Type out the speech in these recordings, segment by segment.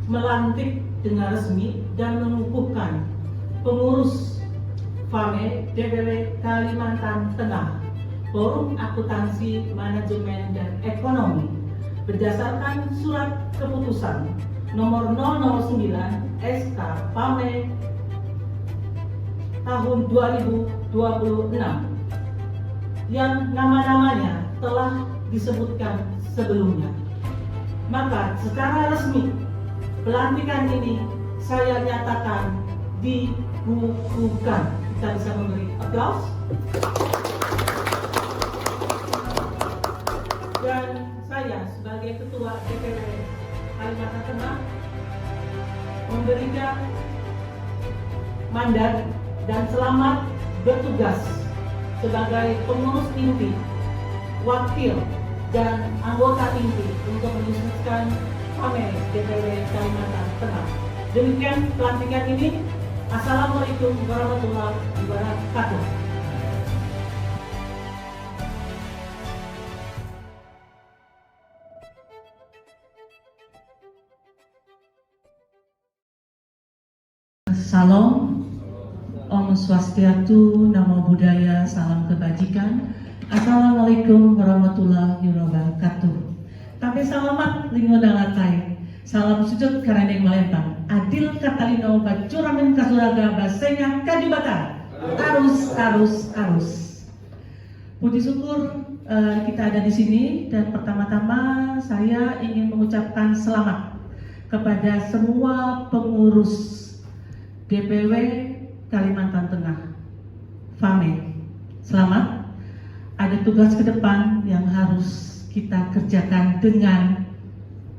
melantik dengan resmi dan mengukuhkan pengurus FAME DPW Kalimantan Tengah Forum Akuntansi Manajemen dan Ekonomi berdasarkan surat keputusan nomor 009 SK FAME tahun 2026 yang nama-namanya telah disebutkan sebelumnya. Maka secara resmi pelantikan ini saya nyatakan dikukuhkan. Kita bisa memberi aplaus. Dan saya sebagai Ketua DPW Kalimantan Tengah memberikan mandat dan selamat bertugas sebagai pengurus inti, wakil, dan anggota inti untuk menyukseskan FAME DPW Kalimantan Tengah. Demikian pelantikan ini. Assalamualaikum warahmatullahi wabarakatuh. Salam, Om Swastiastu, Namo Buddhaya, salam kebajikan. Assalamualaikum warahmatullahi wabarakatuh. Tapi selamat linggo dalatai. Salam sujud karena melempang. Adil katalino bacuramen kasuraga basenya kadibata. Arus. Puji syukur kita ada di sini, dan pertama-tama saya ingin mengucapkan selamat kepada semua pengurus DPW Kalimantan Tengah FAME. Selamat. Ada tugas ke depan yang harus kita kerjakan dengan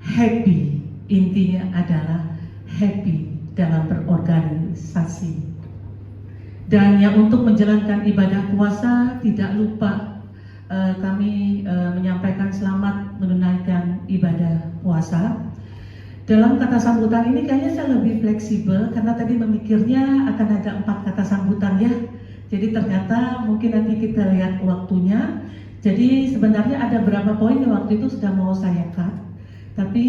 happy. Intinya adalah happy dalam berorganisasi. Dan yang untuk menjalankan ibadah puasa tidak lupa kami menyampaikan selamat menunaikan ibadah puasa. Dalam kata sambutan ini kayaknya saya lebih fleksibel karena tadi memikirnya akan ada 4 kata sambutan ya. Jadi ternyata mungkin nanti kita lihat waktunya. Jadi sebenarnya ada beberapa poin yang waktu itu sudah mau saya cut. Tapi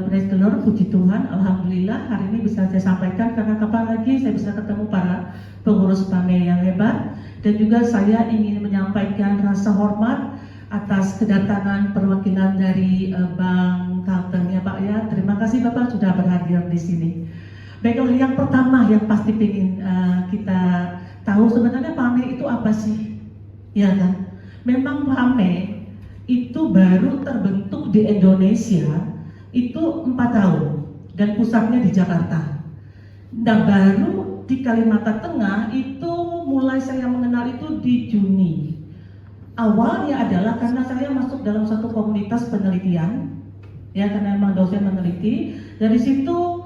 praise the Lord, puji Tuhan, alhamdulillah hari ini bisa saya sampaikan karena kapan lagi saya bisa ketemu para pengurus FAME yang hebat. Dan juga saya ingin menyampaikan rasa hormat atas kedatangan perwakilan dari Bank Kalteng ya Pak ya. Terima kasih Bapak sudah berhadir di sini. Baiklah, yang pertama yang pasti ingin kita tahu sebenarnya FAME itu apa sih? Ya kan? Memang FAME itu baru terbentuk di Indonesia itu 4 tahun dan pusatnya di Jakarta. Dan baru di Kalimantan Tengah itu mulai saya mengenal itu di Juni. Awalnya adalah karena saya masuk dalam satu komunitas penelitian, ya karena memang dosen meneliti. Dari situ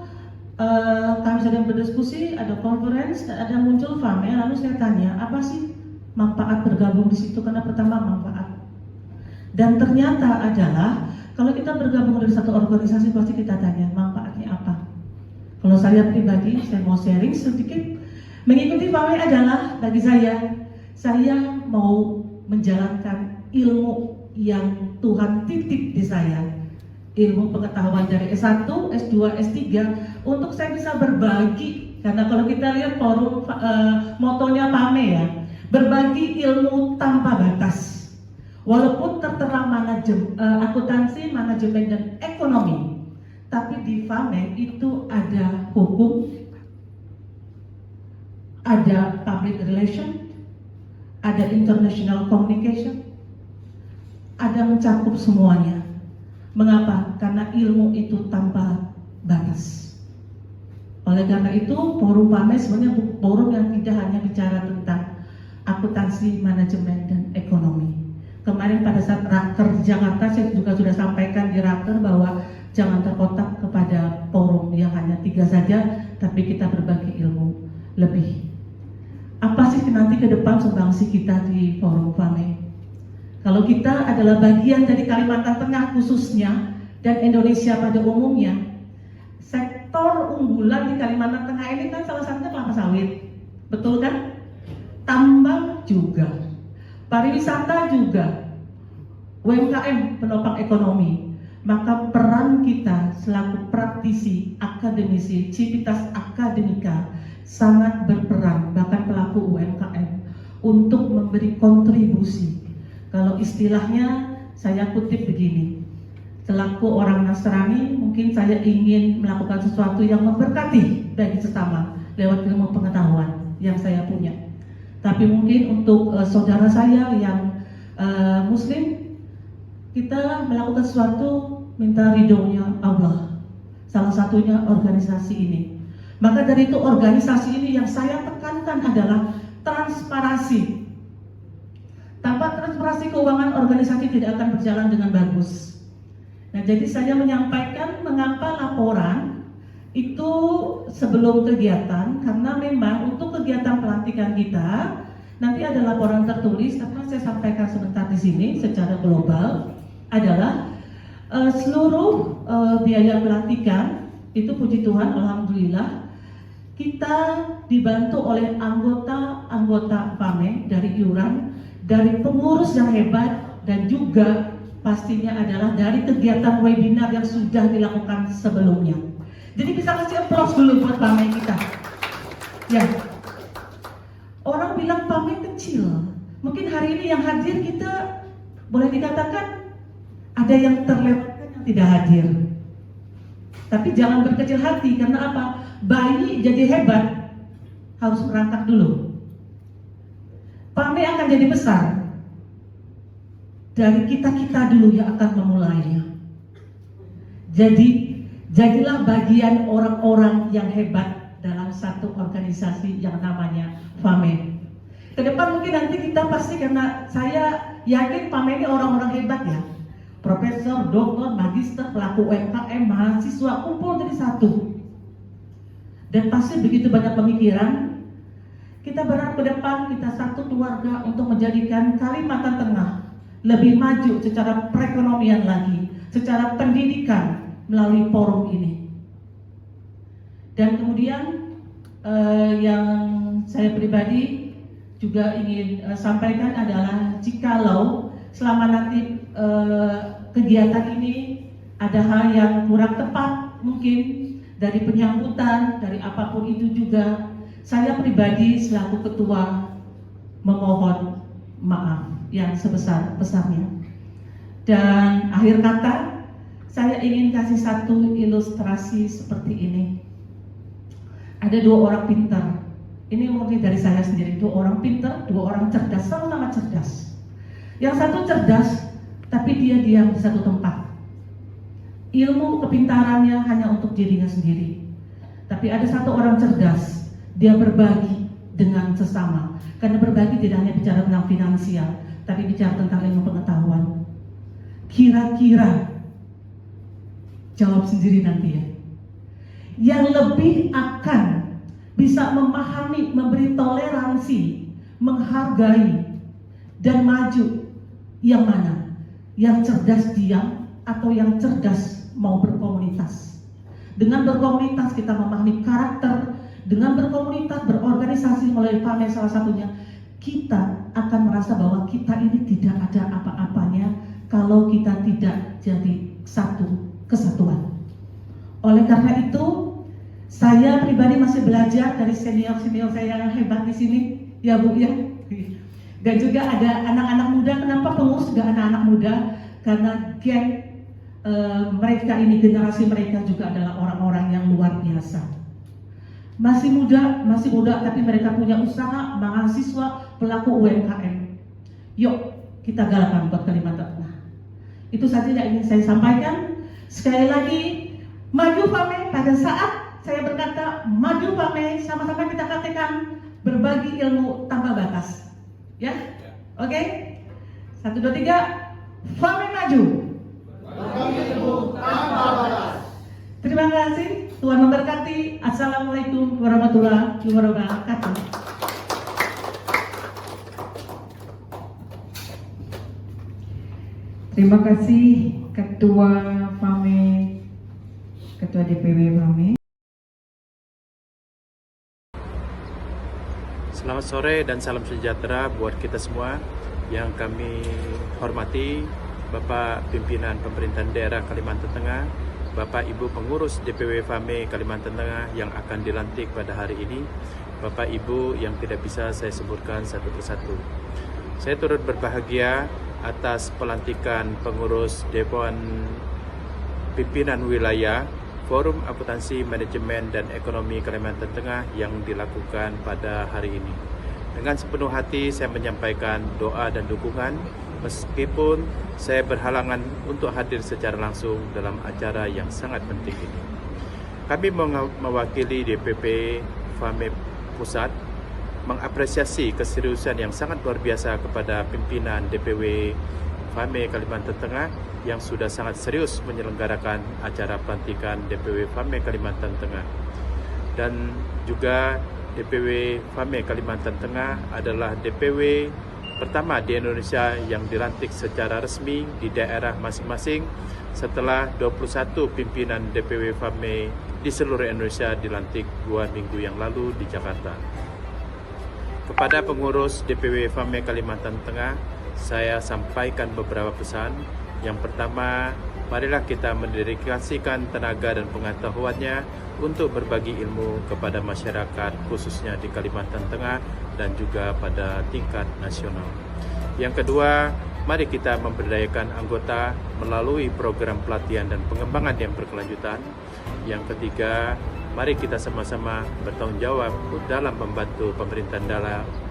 kami sedang berdiskusi, ada conference, ada muncul FAME. Lalu saya tanya, apa sih manfaat bergabung di situ? Karena pertama manfaat, dan ternyata adalah kalau kita bergabung dari satu organisasi pasti kita tanya manfaatnya apa. Kalau saya pribadi, saya mau sharing sedikit. Mengikuti FAME adalah bagi saya mau menjalankan ilmu yang Tuhan titip di saya. Ilmu pengetahuan dari S1, S2, S3 untuk saya bisa berbagi. Karena kalau kita lihat forum motonya FAME ya, berbagi ilmu tanpa batas. Walaupun tertera akuntansi, manajemen dan ekonomi, tapi di FAME itu ada hukum, ada public relation, ada international communication, ada mencakup semuanya. Mengapa? Karena ilmu itu tanpa batas. Oleh karena itu, forum FAME sebenarnya forum yang tidak hanya bicara tentang akuntansi, manajemen dan ekonomi. Kemarin pada saat Raker di Jakarta saya juga sudah sampaikan di Raker bahwa jangan terkotak kepada forum yang hanya 3 saja, tapi kita berbagi ilmu lebih. Apa sih nanti ke depan sumbangsi kita di forum FAME? Kalau kita adalah bagian dari Kalimantan Tengah khususnya dan Indonesia pada umumnya, sektor unggulan di Kalimantan Tengah ini kan salah satunya kelapa sawit, betul kan? Tambang juga. Pariwisata juga, UMKM penopang ekonomi. maka peran kita selaku praktisi, akademisi, civitas akademika sangat berperan, bahkan pelaku UMKM, untuk memberi kontribusi. Kalau istilahnya saya kutip begini, selaku orang Nasrani mungkin saya ingin melakukan sesuatu yang memberkati bagi sesama lewat ilmu pengetahuan yang saya punya. Tapi mungkin untuk saudara saya yang Muslim, kita melakukan sesuatu minta ridhonya Allah. Salah satunya organisasi ini. Maka dari itu organisasi ini yang saya tekankan adalah transparansi. Tanpa transparansi keuangan organisasi tidak akan berjalan dengan bagus. Nah, jadi saya menyampaikan mengapa laporan itu sebelum kegiatan, karena memang untuk kegiatan pelantikan kita nanti ada laporan tertulis. Apa saya sampaikan sebentar di sini secara global adalah seluruh biaya pelantikan itu, puji Tuhan, alhamdulillah kita dibantu oleh anggota PAME dari iuran, dari pengurus yang hebat, dan juga pastinya adalah dari kegiatan webinar yang sudah dilakukan sebelumnya. Jadi bisa kasih applause dulu buat PAME kita. Ya, orang bilang PAME kecil. Mungkin hari ini yang hadir kita boleh dikatakan ada yang terlewatkan yang tidak hadir. Tapi jangan berkecil hati, karena apa? Bayi jadi hebat harus merangkak dulu. PAME akan jadi besar dari kita-kita dulu yang akan memulainya. Jadi jadilah bagian orang-orang yang hebat dalam satu organisasi yang namanya PAME. Ke depan mungkin nanti kita pasti, karena saya yakin PAME ini orang-orang hebat ya. Profesor, doktor, magister, pelaku UMKM, mahasiswa kumpul jadi satu. Dan pasti begitu banyak pemikiran. Kita berharap ke depan kita satu keluarga untuk menjadikan Kalimantan Tengah lebih maju secara perekonomian lagi, secara pendidikan melalui forum ini. Dan kemudian yang saya pribadi juga ingin sampaikan adalah, jikalau selama nanti kegiatan ini ada hal yang kurang tepat mungkin dari penyambutan, dari apapun itu juga, saya pribadi selaku ketua memohon maaf yang sebesar-besarnya. Dan akhir kata, saya ingin kasih satu ilustrasi seperti ini. Ada dua orang pintar. Ini murni dari saya sendiri. Dua orang pintar, dua orang cerdas, sama-sama cerdas. Yang satu cerdas, tapi dia diam di satu tempat. Ilmu kepintarannya hanya untuk dirinya sendiri. Tapi ada satu orang cerdas, dia berbagi dengan sesama. Karena berbagi tidak hanya bicara tentang finansial, tapi bicara tentang ilmu pengetahuan. Kira-kira, jawab sendiri nanti ya, yang lebih akan bisa memahami, memberi toleransi, menghargai, dan maju, yang mana? Yang cerdas diam atau yang cerdas mau berkomunitas? Dengan berkomunitas kita memahami karakter, dengan berkomunitas, berorganisasi melalui PAME salah satunya, kita akan merasa bahwa kita ini tidak ada apa-apanya kalau kita tidak jadi satu kesatuan. Oleh karena itu, saya pribadi masih belajar dari senior-senior saya yang hebat di sini, ya Bu ya. Dan juga ada anak-anak muda. Kenapa pengurus juga anak-anak muda? Karena geng mereka ini, generasi mereka juga adalah orang-orang yang luar biasa. Masih muda, tapi mereka punya usaha, mahasiswa, pelaku UMKM. Yuk, kita galakan buat Kalimantan Tengah. Itu saja yang ingin saya sampaikan. Sekali lagi, maju PAME. Pada saat saya berkata maju PAME, sama-sama kita katakan berbagi ilmu tanpa batas. Ya, oke? 1, 2, 3, PAME maju. Berbagi ilmu tanpa batas. Terima kasih, Tuhan memberkati. Assalamualaikum warahmatullahi wabarakatuh. Terima kasih Ketua PAME, Ketua DPW PAME. Selamat sore dan salam sejahtera buat kita semua yang kami hormati Bapak Pimpinan Pemerintahan Daerah Kalimantan Tengah, Bapak Ibu Pengurus DPW FAME Kalimantan Tengah yang akan dilantik pada hari ini, Bapak Ibu yang tidak bisa saya sebutkan satu persatu. Saya turut berbahagia atas pelantikan pengurus Dewan Pimpinan Wilayah Forum Akuntansi Manajemen dan Ekonomi Kalimantan Tengah yang dilakukan pada hari ini. Dengan sepenuh hati saya menyampaikan doa dan dukungan meskipun saya berhalangan untuk hadir secara langsung dalam acara yang sangat penting ini. Kami mewakili DPP FAME Pusat mengapresiasi keseriusan yang sangat luar biasa kepada pimpinan DPW FAME Kalimantan Tengah yang sudah sangat serius menyelenggarakan acara pelantikan DPW FAME Kalimantan Tengah. Dan juga DPW FAME Kalimantan Tengah adalah DPW pertama di Indonesia yang dilantik secara resmi di daerah masing-masing setelah 21 pimpinan DPW FAME di seluruh Indonesia dilantik 2 minggu yang lalu di Jakarta. Kepada pengurus DPW FAME Kalimantan Tengah, saya sampaikan beberapa pesan. Yang pertama, marilah kita mendedikasikan tenaga dan pengetahuannya untuk berbagi ilmu kepada masyarakat khususnya di Kalimantan Tengah dan juga pada tingkat nasional. Yang kedua, mari kita memberdayakan anggota melalui program pelatihan dan pengembangan yang berkelanjutan. Yang ketiga, mari kita sama-sama bertanggung jawab dalam membantu pemerintahan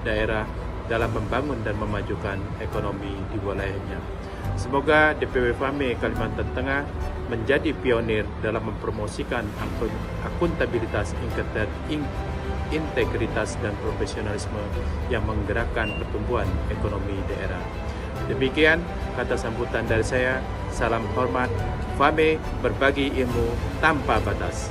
daerah dalam membangun dan memajukan ekonomi di wilayahnya. Semoga DPW FAME Kalimantan Tengah menjadi pionir dalam mempromosikan akuntabilitas, integritas dan profesionalisme yang menggerakkan pertumbuhan ekonomi daerah. Demikian kata sambutan dari saya. Salam hormat. FAME berbagi ilmu tanpa batas.